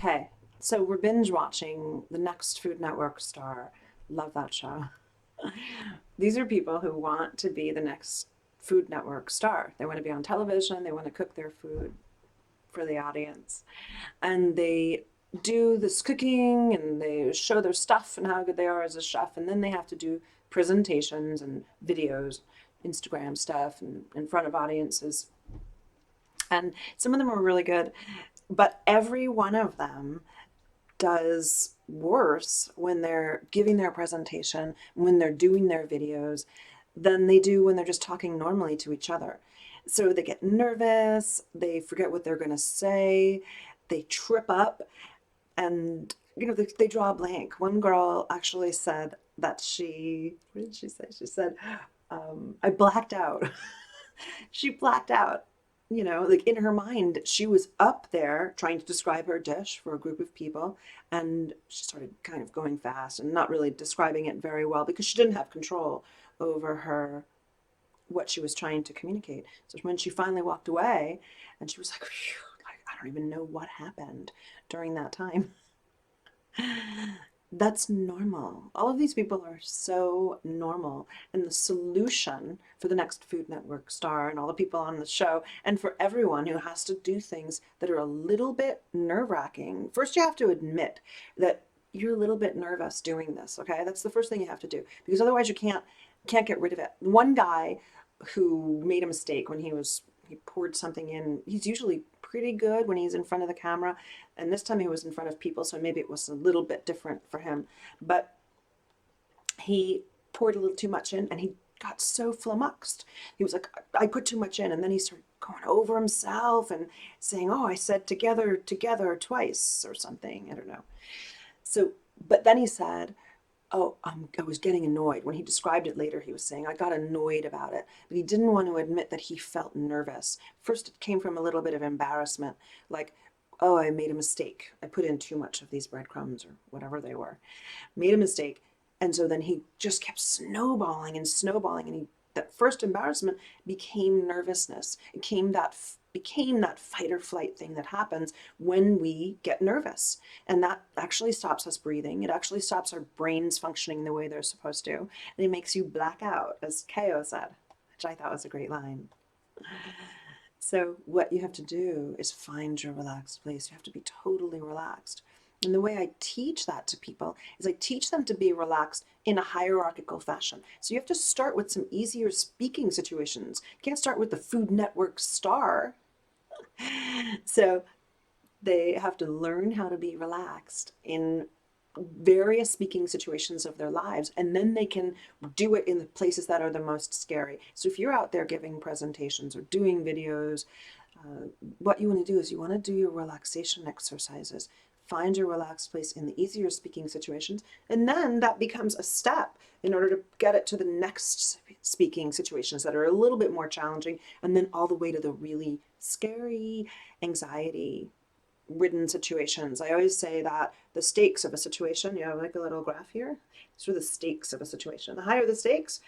Okay, so we're binge watching the next Food Network star. Love that show. These are people who want to be the next Food Network star. They want to be on television, they want to cook their food for the audience. And they do this cooking and they show their stuff and how good they are as a chef. And then they have to do presentations and videos, Instagram stuff, and in front of audiences. And some of them are really good, but every one of them does worse when they're giving their presentation, when they're doing their videos, than they do when they're just talking normally to each other. So they get nervous, they forget what they're going to say, they trip up, and they draw a blank. One girl actually said that what did she say? She said, I blacked out. She blacked out. Like in her mind, she was up there trying to describe her dish for a group of people, and she started kind of going fast and not really describing it very well because she didn't have control over her what she was trying to communicate. So when she finally walked away, and she was like, "Phew, I don't even know what happened during that time." That's normal. All of these people are so normal. And the solution for the next Food Network star and all the people on the show, and for everyone who has to do things that are a little bit nerve-wracking, first you have to admit that you're a little bit nervous doing this, okay? That's the first thing you have to do, because otherwise you can't get rid of it. One guy who made a mistake when he poured something in. He's usually pretty good when he's in front of the camera, and this time he was in front of people, so maybe it was a little bit different for him. But he poured a little too much in, and he got so flummoxed. He was like, I put too much in, and then he started going over himself and saying, "Oh, I said together, together twice," or something. I don't know. So, but then he said, "Oh, I was getting annoyed." When he described it later, he was saying, "I got annoyed about it." But he didn't want to admit that he felt nervous. First, it came from a little bit of embarrassment, like, "Oh, I made a mistake. I put in too much of these breadcrumbs or whatever they were. Made a mistake." And so then he just kept snowballing and snowballing. And that first embarrassment became nervousness. It became that fight or flight thing that happens when we get nervous. And that actually stops us breathing. It actually stops our brains functioning the way they're supposed to. And it makes you black out, as Ko said, which I thought was a great line. So what you have to do is find your relaxed place. You have to be totally relaxed. And the way I teach that to people is I teach them to be relaxed in a hierarchical fashion. So you have to start with some easier speaking situations. You can't start with the Food Network star. So they have to learn how to be relaxed in various speaking situations of their lives, and then they can do it in the places that are the most scary. So if you're out there giving presentations or doing videos, what you want to do is you want to do your relaxation exercises. Find your relaxed place in the easier speaking situations, and then that becomes a step in order to get it to the next speaking situations that are a little bit more challenging, and then all the way to the really scary, anxiety ridden situations. I always say that the stakes of a situation, you have like a little graph here, these are the stakes of a situation. The higher the stakes,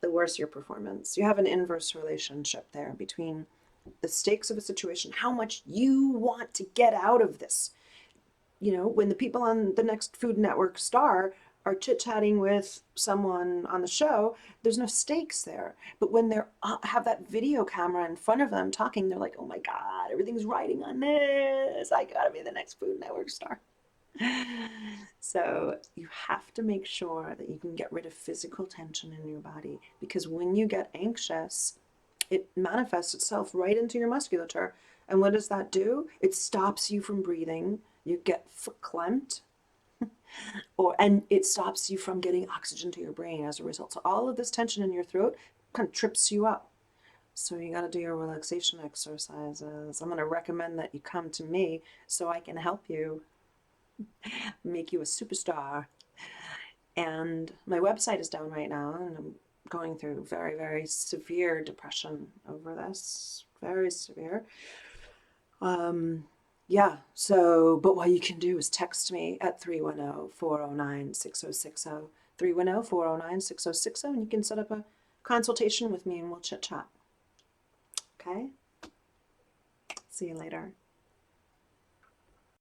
the worse your performance. You have an inverse relationship there between the stakes of a situation, how much you want to get out of this. When the people on the next Food Network star are chit-chatting with someone on the show, there's no stakes there. But when they're have that video camera in front of them talking, they're like, "Oh my God, everything's riding on this. I gotta be the next Food Network star." So you have to make sure that you can get rid of physical tension in your body, because when you get anxious, it manifests itself right into your musculature. And what does that do? It stops you from breathing. You get verklempt, and it stops you from getting oxygen to your brain as a result. So all of this tension in your throat kind of trips you up. So you got to do your relaxation exercises. I'm going to recommend that you come to me so I can help you make you a superstar. And my website is down right now, and I'm going through very, very severe depression over this. Very severe. Um, yeah, so, but what you can do is text me at 310-409-6060, 310-409-6060, and you can set up a consultation with me and we'll chit chat. Okay? See you later.